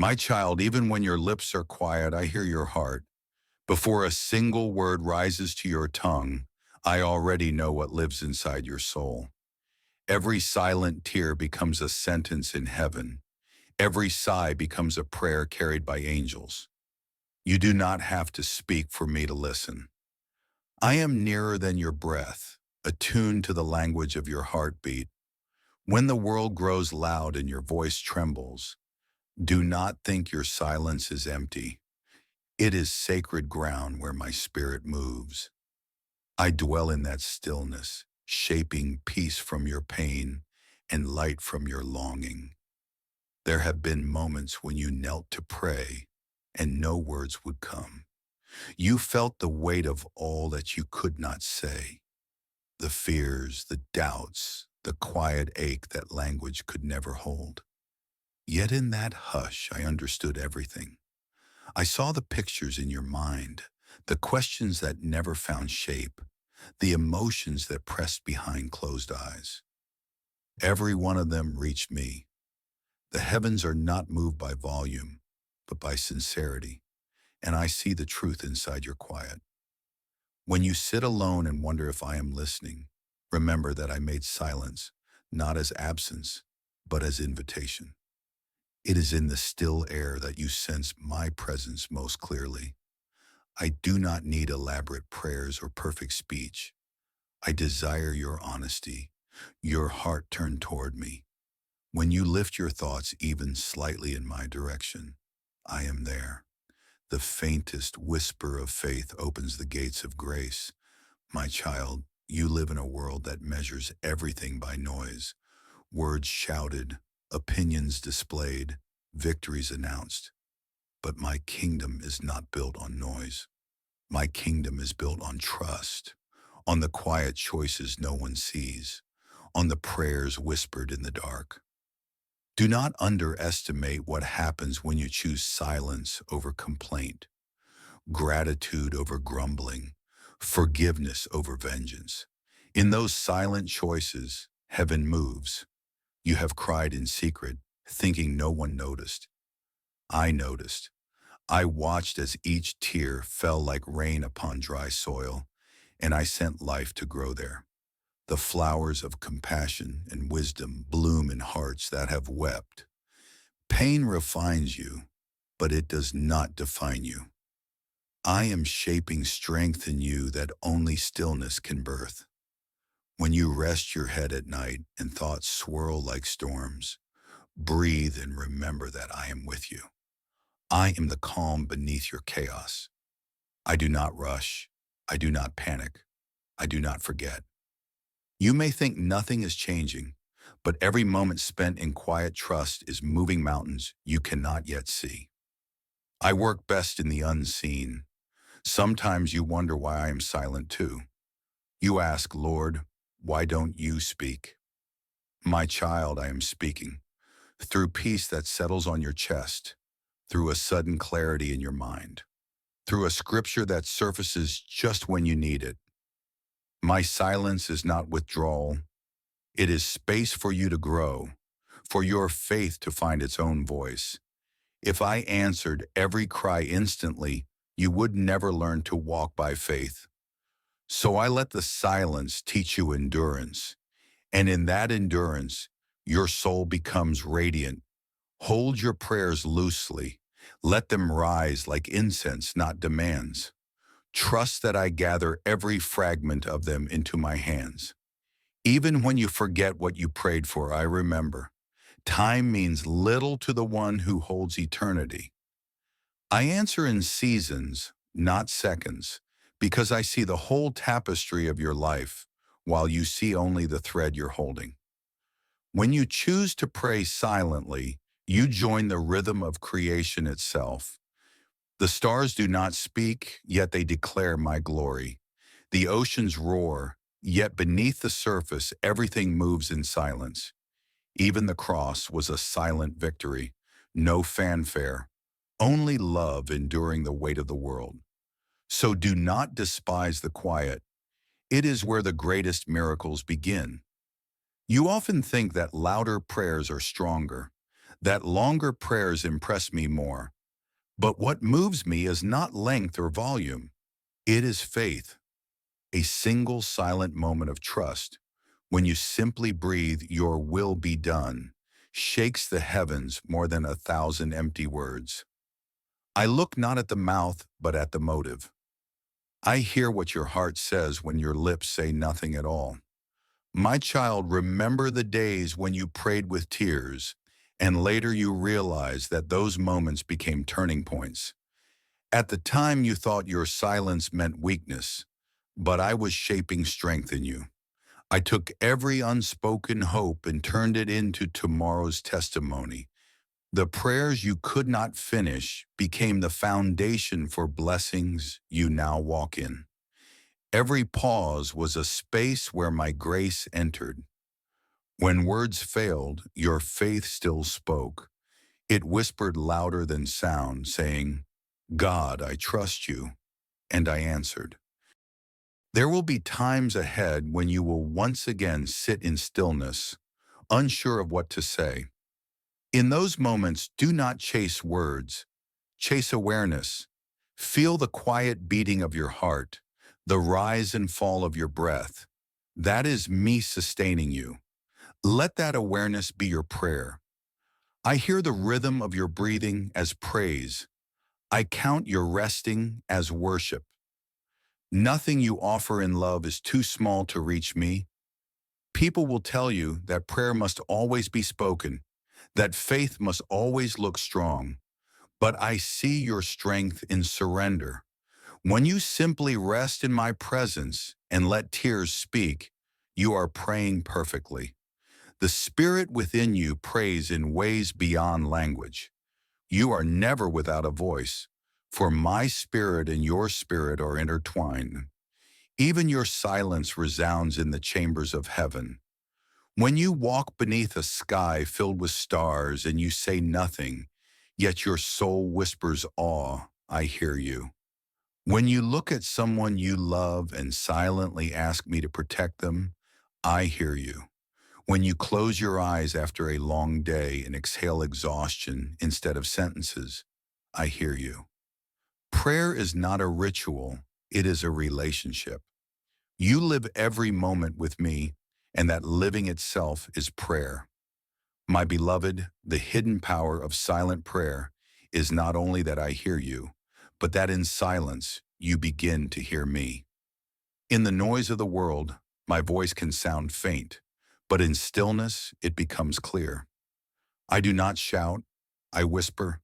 My child, even when your lips are quiet, I hear your heart. Before a single word rises to your tongue, I already know what lives inside your soul. Every silent tear becomes a sentence in heaven. Every sigh becomes a prayer carried by angels. You do not have to speak for me to listen. I am nearer than your breath, attuned to the language of your heartbeat. When the world grows loud and your voice trembles, do not think your silence is empty. It is sacred ground where my spirit moves. I dwell in that stillness, shaping peace from your pain and light from your longing. There have been moments when you knelt to pray and no words would come. You felt the weight of all that you could not say, the fears, the doubts, the quiet ache that language could never hold. Yet in that hush, I understood everything. I saw the pictures in your mind, the questions that never found shape, the emotions that pressed behind closed eyes. Every one of them reached me. The heavens are not moved by volume, but by sincerity, and I see the truth inside your quiet. When you sit alone and wonder if I am listening, remember that I made silence, not as absence, but as invitation. It is in the still air that you sense my presence most clearly. I do not need elaborate prayers or perfect speech. I desire your honesty, your heart turned toward me. When you lift your thoughts even slightly in my direction, I am there. The faintest whisper of faith opens the gates of grace. My child, you live in a world that measures everything by noise. Words shouted, opinions displayed, victories announced. But my kingdom is not built on noise. My kingdom is built on trust, on the quiet choices no one sees, on the prayers whispered in the dark. Do not underestimate what happens when you choose silence over complaint, gratitude over grumbling, forgiveness over vengeance. In those silent choices, heaven moves. You have cried in secret, thinking no one noticed. I noticed. I watched as each tear fell like rain upon dry soil, and I sent life to grow there. The flowers of compassion and wisdom bloom in hearts that have wept. Pain refines you, but it does not define you. I am shaping strength in you that only stillness can birth. When you rest your head at night and thoughts swirl like storms, breathe and remember that I am with you. I am the calm beneath your chaos. I do not rush. I do not panic. I do not forget. You may think nothing is changing, but every moment spent in quiet trust is moving mountains you cannot yet see. I work best in the unseen. Sometimes you wonder why I am silent too. You ask, Lord, why don't you speak? My child, I am speaking. Through peace that settles on your chest, through a sudden clarity in your mind, through a scripture that surfaces just when you need it. My silence is not withdrawal. It is space for you to grow, for your faith to find its own voice. If I answered every cry instantly, you would never learn to walk by faith. So I let the silence teach you endurance. And in that endurance, your soul becomes radiant. Hold your prayers loosely. Let them rise like incense, not demands. Trust that I gather every fragment of them into my hands. Even when you forget what you prayed for, I remember. Time means little to the one who holds eternity. I answer in seasons, not seconds, because I see the whole tapestry of your life, while you see only the thread you're holding. When you choose to pray silently, you join the rhythm of creation itself. The stars do not speak, yet they declare my glory. The oceans roar, yet beneath the surface everything moves in silence. Even the cross was a silent victory, no fanfare, only love enduring the weight of the world. So do not despise the quiet. It is where the greatest miracles begin. You often think that louder prayers are stronger. that longer prayers impress me more. But what moves me is not length or volume. It is faith, a single silent moment of trust. When you simply breathe, "Your will be done," shakes the heavens more than 1,000 empty words. I look not at the mouth, but at the motive. I hear what your heart says when your lips say nothing at all. My child, remember the days when you prayed with tears, and later you realized that those moments became turning points. At the time you thought your silence meant weakness, but I was shaping strength in you. I took every unspoken hope and turned it into tomorrow's testimony. The prayers you could not finish became the foundation for blessings you now walk in. Every pause was a space where my grace entered. When words failed, your faith still spoke. It whispered louder than sound, saying, "God, I trust you." And I answered. There will be times ahead when you will once again sit in stillness, unsure of what to say. In those moments, do not chase words, chase awareness. Feel the quiet beating of your heart, the rise and fall of your breath. That is me sustaining you. Let that awareness be your prayer. I hear the rhythm of your breathing as praise. I count your resting as worship. Nothing you offer in love is too small to reach me. People will tell you that prayer must always be spoken, that faith must always look strong. But I see your strength in surrender. When you simply rest in my presence and let tears speak, you are praying perfectly. The spirit within you prays in ways beyond language. You are never without a voice, for my spirit and your spirit are intertwined. Even your silence resounds in the chambers of heaven. When you walk beneath a sky filled with stars and you say nothing, yet your soul whispers awe, I hear you. When you look at someone you love and silently ask me to protect them, I hear you. When you close your eyes after a long day and exhale exhaustion instead of sentences, I hear you. Prayer is not a ritual, it is a relationship. You live every moment with me, and that living itself is prayer. My beloved, the hidden power of silent prayer is not only that I hear you, but that in silence you begin to hear me. In the noise of the world, my voice can sound faint, but in stillness it becomes clear. I do not shout, I whisper,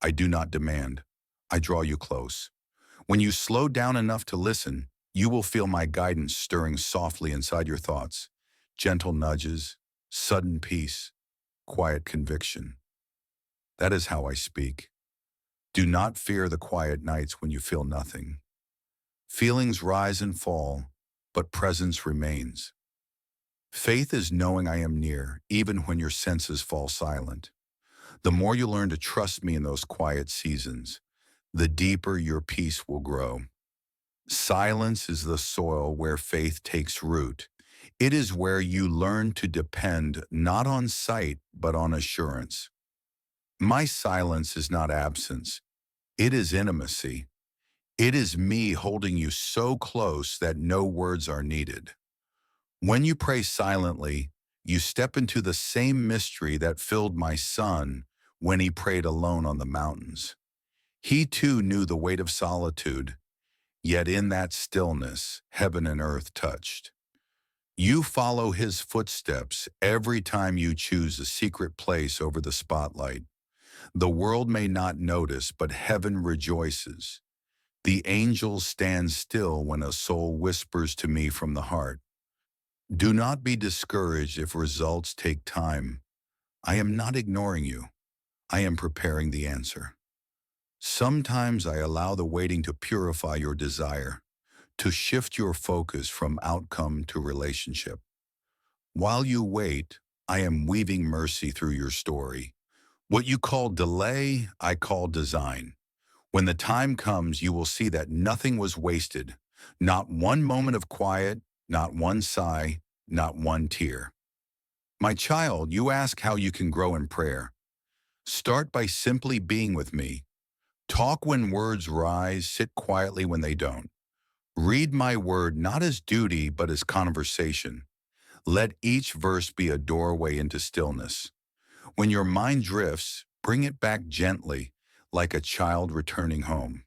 I do not demand, I draw you close. When you slow down enough to listen, you will feel my guidance stirring softly inside your thoughts, gentle nudges, sudden peace, quiet conviction. That is how I speak. Do not fear the quiet nights when you feel nothing. Feelings rise and fall, but presence remains. Faith is knowing I am near, even when your senses fall silent. The more you learn to trust me in those quiet seasons, the deeper your peace will grow. Silence is the soil where faith takes root. It is where you learn to depend not on sight, but on assurance. My silence is not absence. It is intimacy. It is me holding you so close that no words are needed. When you pray silently, you step into the same mystery that filled my son when he prayed alone on the mountains. He too knew the weight of solitude, yet in that stillness, heaven and earth touched. You follow his footsteps every time you choose a secret place over the spotlight. The world may not notice, but heaven rejoices. The angels stand still when a soul whispers to me from the heart. Do not be discouraged if results take time. I am not ignoring you. I am preparing the answer. Sometimes I allow the waiting to purify your desire, to shift your focus from outcome to relationship. While you wait, I am weaving mercy through your story. What you call delay, I call design. When the time comes, you will see that nothing was wasted. Not one moment of quiet, not one sigh, not one tear. My child, you ask how you can grow in prayer. Start by simply being with me. Talk when words rise, sit quietly when they don't. Read my word not as duty, but as conversation. Let each verse be a doorway into stillness. When your mind drifts, bring it back gently, like a child returning home.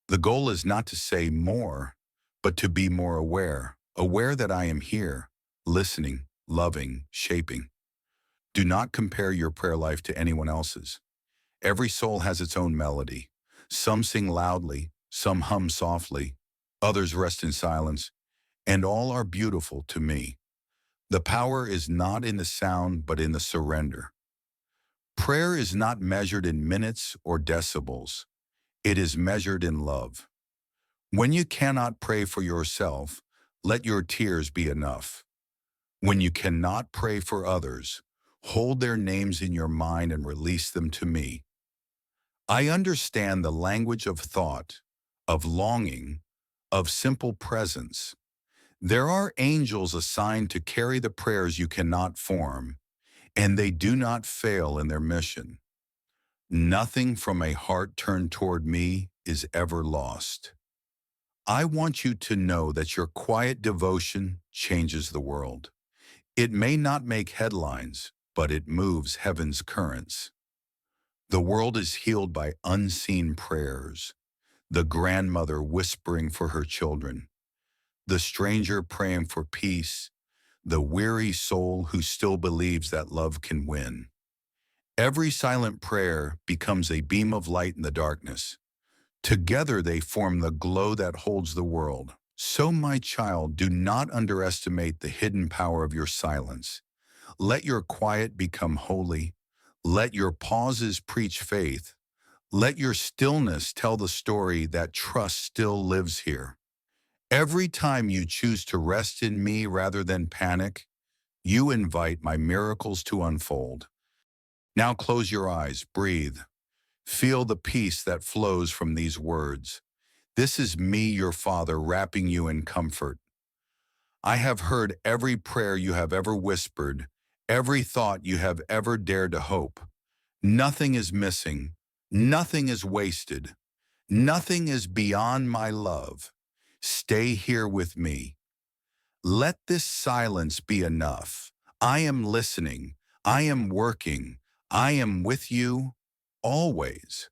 The goal is not to say more, but to be more aware, aware that I am here, listening, loving, shaping. Do not compare your prayer life to anyone else's. Every soul has its own melody. Some sing loudly, some hum softly, others rest in silence, and all are beautiful to me. The power is not in the sound, but in the surrender. Prayer is not measured in minutes or decibels. It is measured in love. When you cannot pray for yourself, let your tears be enough. When you cannot pray for others, hold their names in your mind and release them to me. I understand the language of thought, of longing, of simple presence. There are angels assigned to carry the prayers you cannot form, and they do not fail in their mission. Nothing from a heart turned toward me is ever lost. I want you to know that your quiet devotion changes the world. It may not make headlines, but it moves heaven's currents. The world is healed by unseen prayers. The grandmother whispering for her children, the stranger praying for peace, the weary soul who still believes that love can win. Every silent prayer becomes a beam of light in the darkness. Together they form the glow that holds the world. So, my child, do not underestimate the hidden power of your silence. Let your quiet become holy. Let your pauses preach faith. Let your stillness tell the story that trust still lives here. Every time you choose to rest in me rather than panic, you invite my miracles to unfold. Now close your eyes, breathe. Feel the peace that flows from these words. This is me, your Father, wrapping you in comfort. I have heard every prayer you have ever whispered, every thought you have ever dared to hope. Nothing is missing. Nothing is wasted. Nothing is beyond my love. Stay here with me. Let this silence be enough. I am listening. I am working. I am with you always.